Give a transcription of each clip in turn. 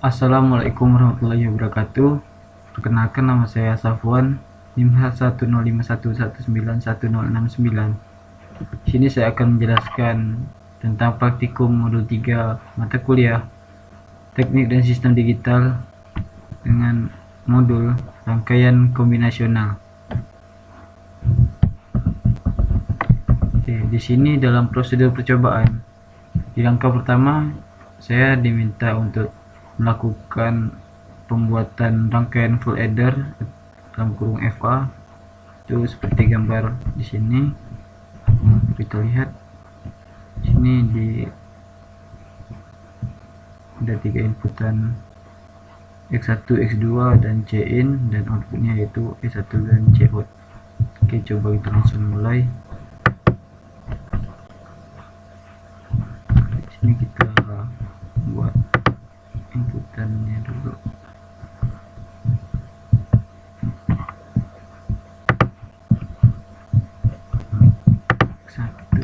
Assalamualaikum warahmatullahi wabarakatuh. Perkenalkan, nama saya Safwan, NIM 10511919069. Di sini saya akan menjelaskan tentang praktikum modul 3 mata kuliah Teknik dan Sistem Digital dengan modul rangkaian kombinasional. Oke, di sini dalam prosedur percobaan, di langkah pertama saya diminta untuk melakukan pembuatan rangkaian full adder dalam kurung FA, itu seperti gambar di sini. Kita lihat di sini ada 3 inputan X1, X2 dan C-in, dan outputnya yaitu E1 dan C-out. Oke, coba kita langsung mulai. Di sini kita buat inputannya dulu. Satu,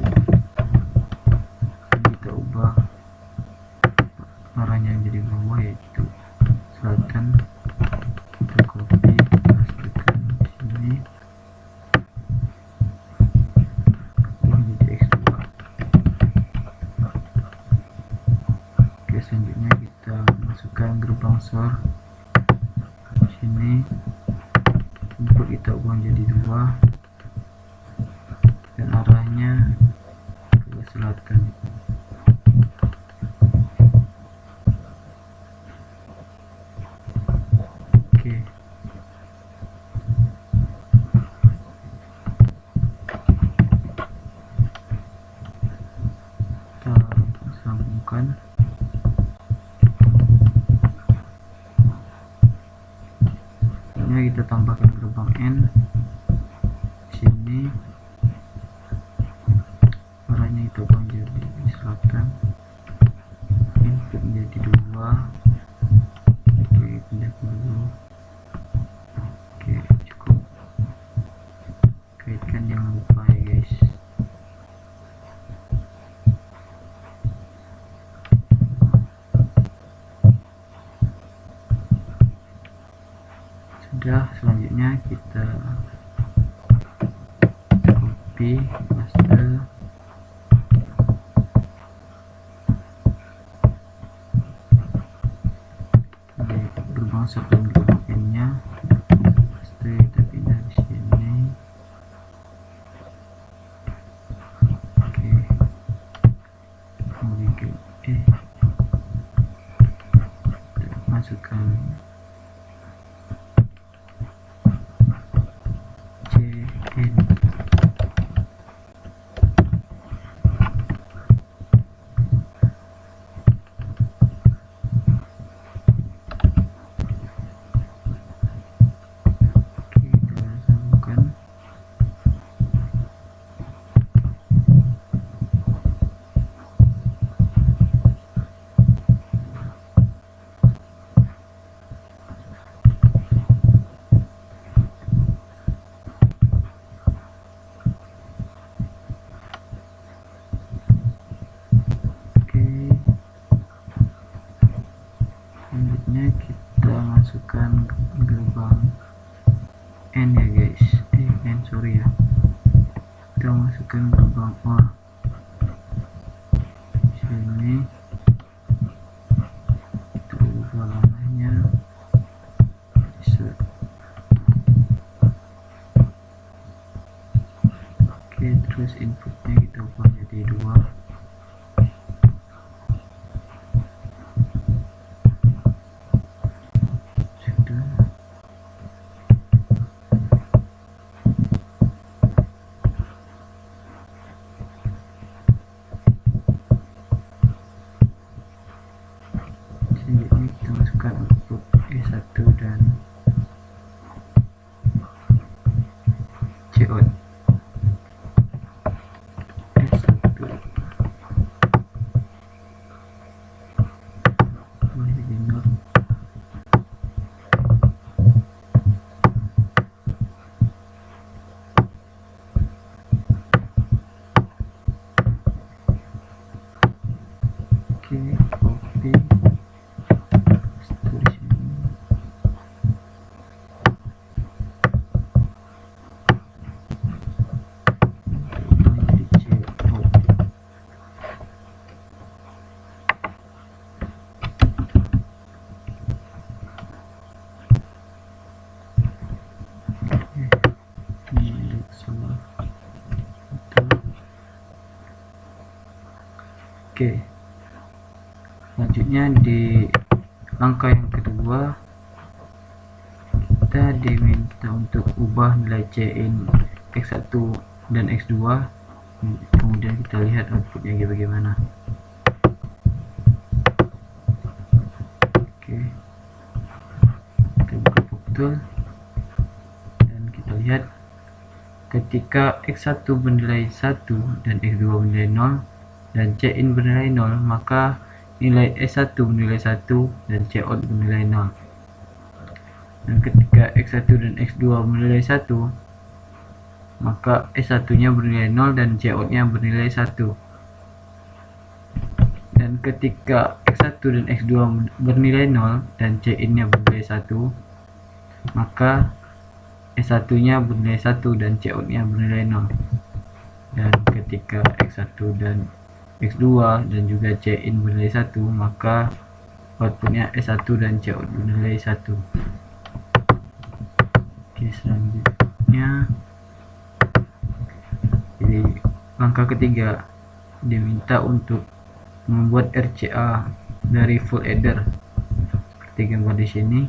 kita ubah arahnya jadi bawah, yaitu selatan. Kita copy, pastekan di sini menjadi X2. Oke, selanjutnya kita masukkan gerbang SOR di sini. Input kita ubah menjadi 2 dan arahnya ke selatan. Oke, kita sambungkan. Ini kita tambahkan gerbang N di sini, arahnya itu ubah menjadi selatan, input menjadi 2. Oke, pindah dulu. Oke, cukup. Kaitkan, jangan lupa ya guys. Sudah, selanjutnya kita copy, paste di gerbang SOR dan gerbang N nya. Paste, kita pindah di sini. Oke, kembali ke kita masukkan C-in. Kita sambungkan. Oke, selanjutnya kita masukkan gerbang N ya guys. Sorry ya, kita masukkan gerbang OR di sini. Kita ubah arahnya bisa. Oke, terus inputnya kita ubah jadi 2. Sudah. Selanjutnya kita masukkan output E1 dan C-out. E1 jadi 0. Oke, copy, selanjutnya di langkah yang kedua kita diminta untuk ubah nilai Cin X1 dan X2, kemudian kita lihat outputnya bagaimana. Oke, kita buka Puptool dan kita lihat ketika X1 bernilai 1 dan X2 bernilai 0 dan Cin bernilai 0, maka nilai S1 bernilai 1 dan Cout bernilai 0. Dan ketika X1 dan X2 bernilai 1, maka S1 nya bernilai 0 dan Cout nya bernilai 1. Dan ketika X1 dan X2 bernilai 0 dan Cin nya bernilai 1, maka S1 nya bernilai 1 dan Cout nya bernilai 0. Dan ketika X1 dan X2 dan juga Cin bernilai 1, maka outputnya S1 dan Cout bernilai 1. Oke, selanjutnya jadi langkah ketiga diminta untuk membuat RCA dari full adder seperti gambar di sini.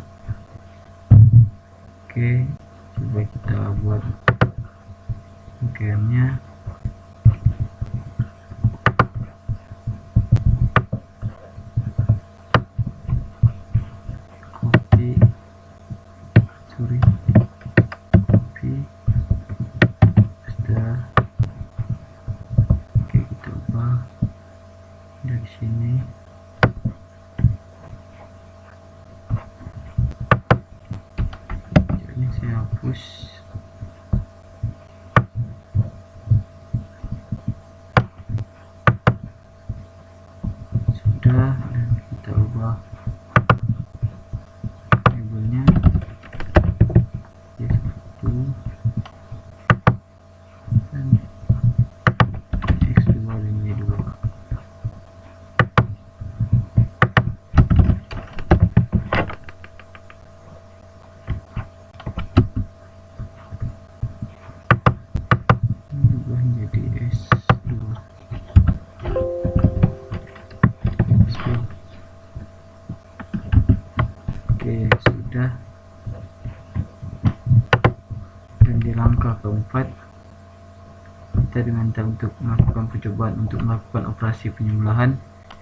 Oke, coba kita buat rangkaiannya. Dari sini jadi saya hapus. Sudah, dan kita ubah labelnya Y1 dan X2 dan Y2. Oke, sudah. Dan di langkah keempat kita diminta untuk melakukan percobaan untuk melakukan operasi penjumlahan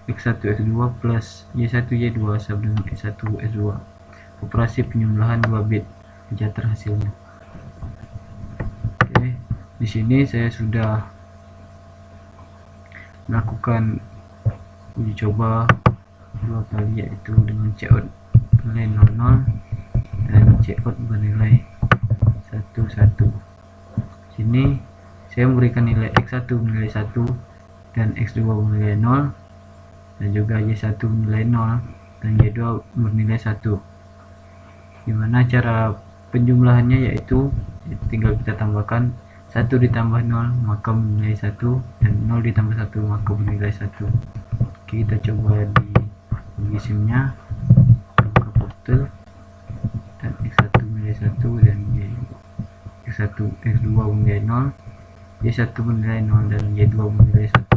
X1 X2 plus Y1 Y2 sama dengan S1 S2. Operasi penjumlahan 2 bit dicatat hasilnya. Oke, di sini saya sudah melakukan uji coba 2 kali, yaitu dengan Cout bernilai 00 dan Cout bernilai 11. Sini saya memberikan nilai X1 bernilai 1 dan X2 bernilai 0 dan juga Y1 bernilai 0 dan Y2 bernilai 1. Gimana cara penjumlahannya, yaitu tinggal kita tambahkan 1 ditambah 0 maka bernilai 1 dan 0 ditambah 1 maka bernilai 1. Oke, kita coba di bagi SIM-nya, buka Puptool dan X1 bernilai 1 dan X1 X2 bernilai 0, Y1 bernilai 0 dan Y2 bernilai 1.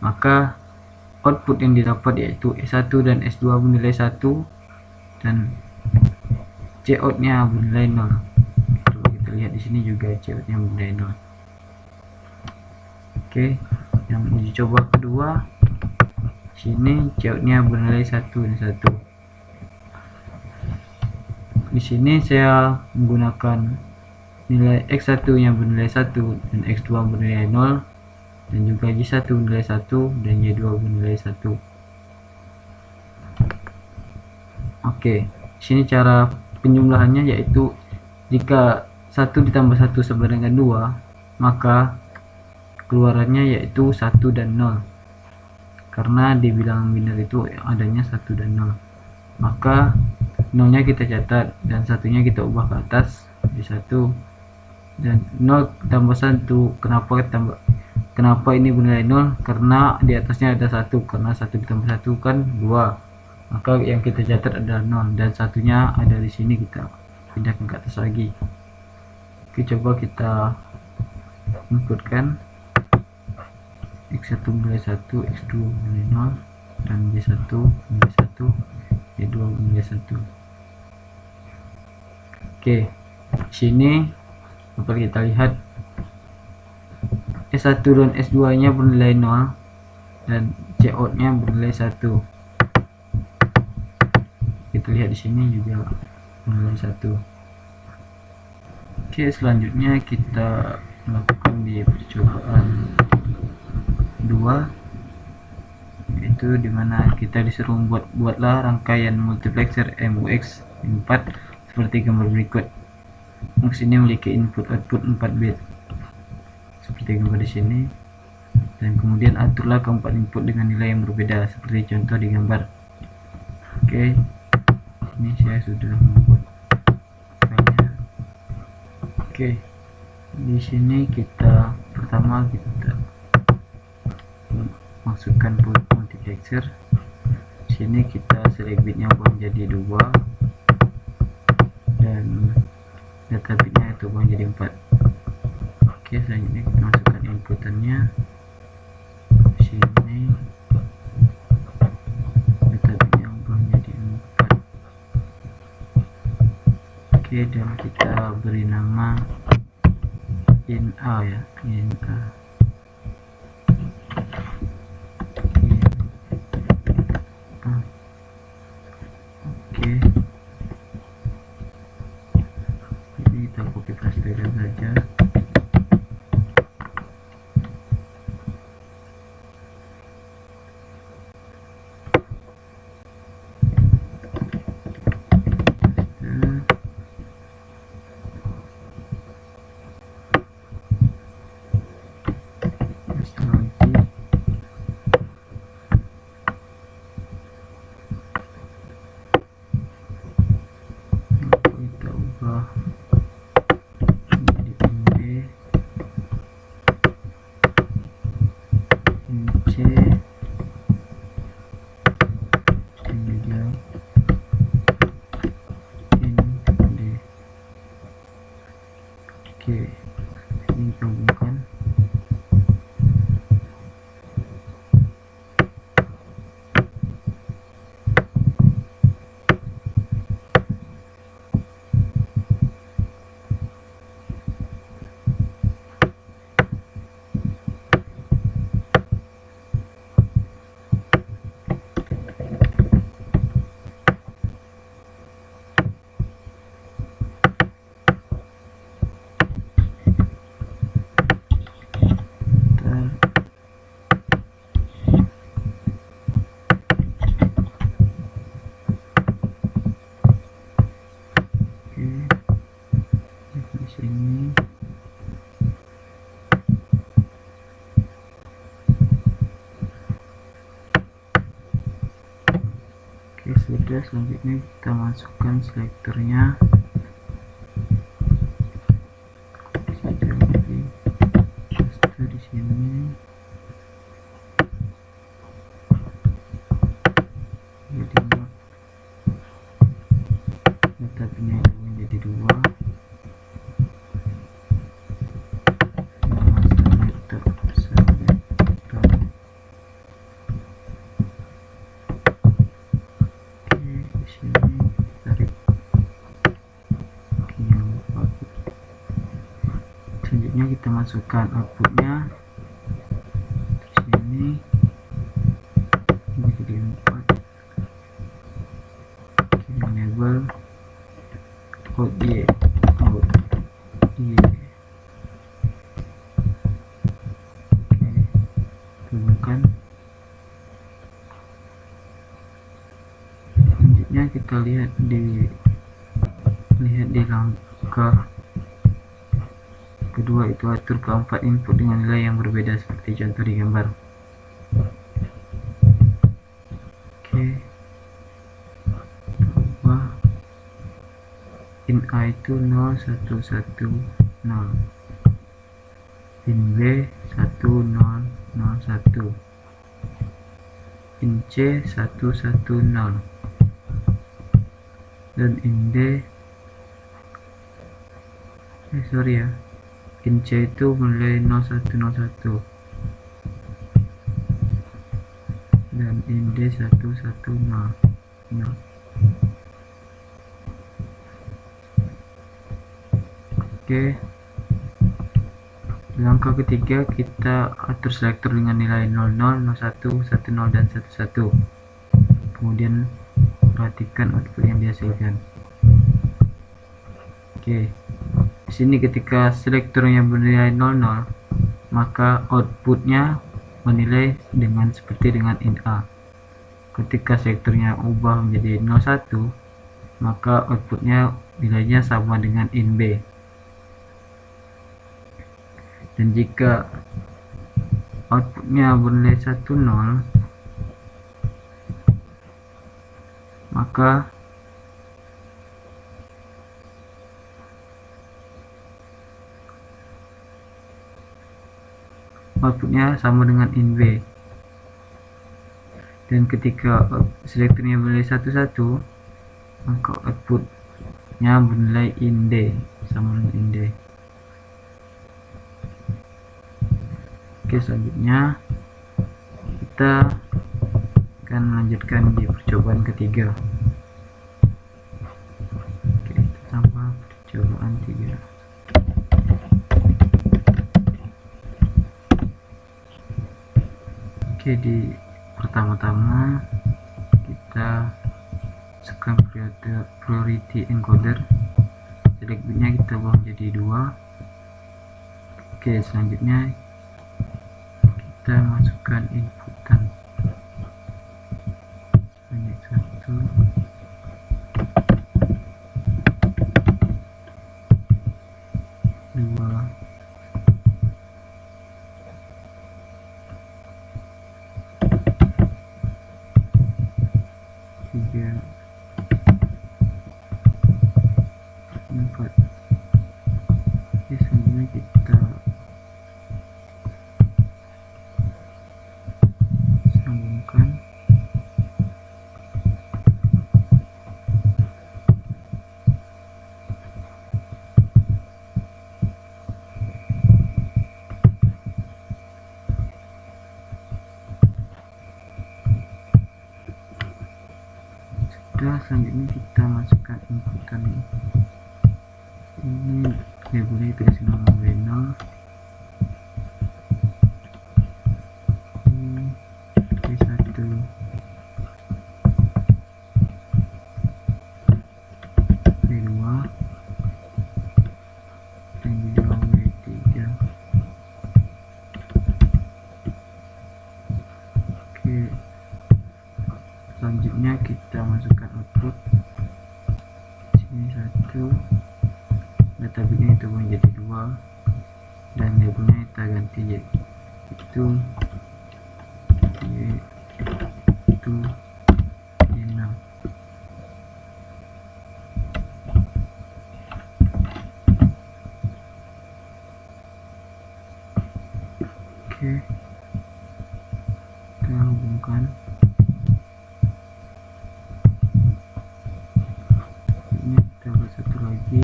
Maka output yang didapat yaitu S1 dan S2 bernilai 1 dan Cout nya bernilai 0. Coba kita lihat di sini juga Cout nya bernilai 0. Oke, yang uji coba kedua, sini Cout nya bernilai 1 dan 1. Di sini saya menggunakan nilai X1 yang bernilai 1 dan X2 bernilai 0 dan juga Y1 bernilai 1 dan Y2 bernilai 1. Oke, sini cara penjumlahannya yaitu jika 1 ditambah 1 sama dengan 2, maka keluarannya yaitu 1 dan 0. Karena di bilangan biner itu adanya 1 dan 0. Maka 0-nya kita catat dan 1-nya kita ubah ke atas di 1. Dan 0 tambah 1, kenapa ini bernilai 0? Karena di atasnya ada 1, karena 1 ditambah 1 kan 2. Maka yang kita catat adalah 0 dan 1-nya ada di sini, kita pindahkan ke atas lagi. Oke, coba kita inputkan X1 mulai 1, X2 mulai 0, dan Y1 mulai 1, Y2 mulai 1. Oke, sini dapat kita lihat S1 dan S2 nya bernilai 0 dan Cout nya bernilai 1. Kita lihat di sini juga bernilai 1. Oke, selanjutnya kita melakukan di percobaan 2, yaitu dimana kita disuruh buatlah rangkaian multiplexer MUX 4 seperti gambar berikut. MUX ini memiliki input output 4 bit seperti gambar di sini, dan kemudian aturlah keempat input dengan nilai yang berbeda seperti contoh di gambar. Oke, ini saya sudah membuat filenya. Oke, di sini kita pertama kita masukkan put multiplexer. Di sini kita select bitnya ubah menjadi 2 dan data bitnya itu ubah menjadi 4. Oke, selanjutnya kita masukkan inputannya. Di sini data bitnya ubah menjadi 4. Oke, dan kita beri nama in A ya, in A. Oke, jadi kita copy pastekan saja. Oke, ini gabungkan. Sini oke, sudah. Selanjutnya kita masukkan selektornya. Saja lagi paste di sini. Jadi data ini menjadi 2. Selanjutnya kita masukkan outputnya di sini menjadi 4. Kita enable out Y, out Y. Oke, gabungkan. Selanjutnya kita lihat di langkah kedua, itu atur keempat input dengan nilai yang berbeda seperti contoh di gambar. Oke, ubah in A itu 0 1 1 0, in B 1 0 0 1, in C 1 1 0, dan in D in C itu mulai 0101. D110. Oke, langkah ketiga kita atur selektor dengan nilai 00, 01, 10 dan 11. Kemudian perhatikan output yang dihasilkan. Oke, di sini ketika selektornya bernilai 00, maka outputnya menilai seperti dengan int A. Ketika selektornya ubah menjadi 01, maka outputnya nilainya sama dengan int B. Dan jika outputnya bernilai 10, maka outputnya sama dengan int B. Dan ketika selektornya bernilai 11, maka outputnya bernilai int D, sama dengan int D. Oke, selanjutnya kita akan melanjutkan di percobaan ketiga. Oke, kita tambah percobaan 3. Oke, di pertama-tama kita masukkan priority encoder, select bitnya kita ubah menjadi 2. Oke, selanjutnya kita masukkan inputan sebanyak 1, 2, 3, 4. Oke, selanjutnya kita sambungkan. Selanjutnya kita masukkan inputan ini, labelnya kita kasih nama W0, W1, W2 dan juga W3. Oke, selanjutnya kita masukkan output sini 1, data bitnya itu menjadi 2, dan labelnya kita ganti yaitu Y6. Oke, kita hubungkan. Ini kita buat satu lagi.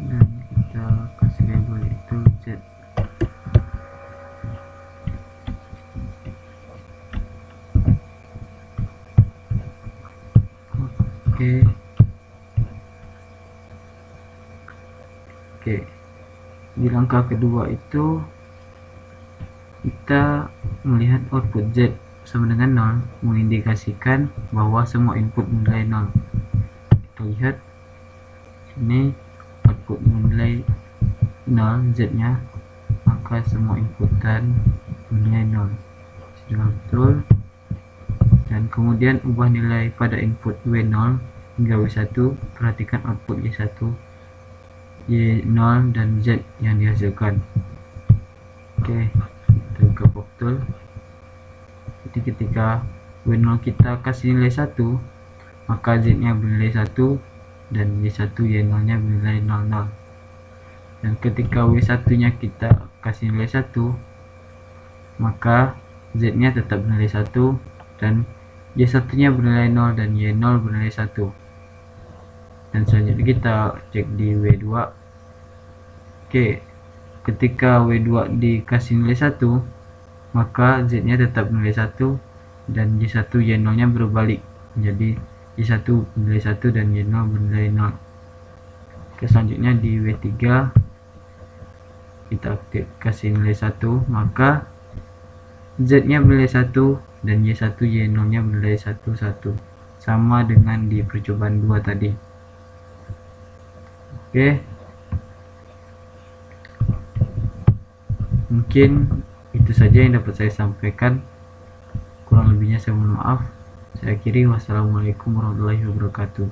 Dan kita kasih label itu Z. Oke. Oke, di langkah kedua itu kita melihat output Z sama dengan 0, mengindikasikan bahwa semua input menilai 0. Kita lihat ini output menilai 0 Z nya, maka semua inputan menilai 0. Sudah betul. Dan kemudian ubah nilai pada input W0 hingga W1, perhatikan output Y1, Y0 dan Z yang dihasilkan. Oke, kita buka Powtool. Jadi ketika W0 kita kasih nilai 1, maka Z nya bernilai 1 dan Y1 Y0 nya bernilai 00. Dan ketika W1 nya kita kasih nilai 1, maka Z nya tetap bernilai 1 dan Y1 nya bernilai 0 dan Y0 bernilai 1. Dan selanjutnya kita cek di W2. Oke, ketika W2 dikasih nilai 1, maka Z nya tetap nilai 1 dan Y1 Y0 nya berbalik, jadi Y1 bernilai 1 dan Y0 bernilai 0. Oke, selanjutnya di W3 kita kasih nilai 1, maka Z nya bernilai 1 dan Y1 Y0 nya bernilai 1 1, sama dengan di percobaan 2 tadi. Oke, mungkin itu saja yang dapat saya sampaikan. Kurang lebihnya saya mohon maaf. Saya akhiri. Wassalamualaikum warahmatullahi wabarakatuh.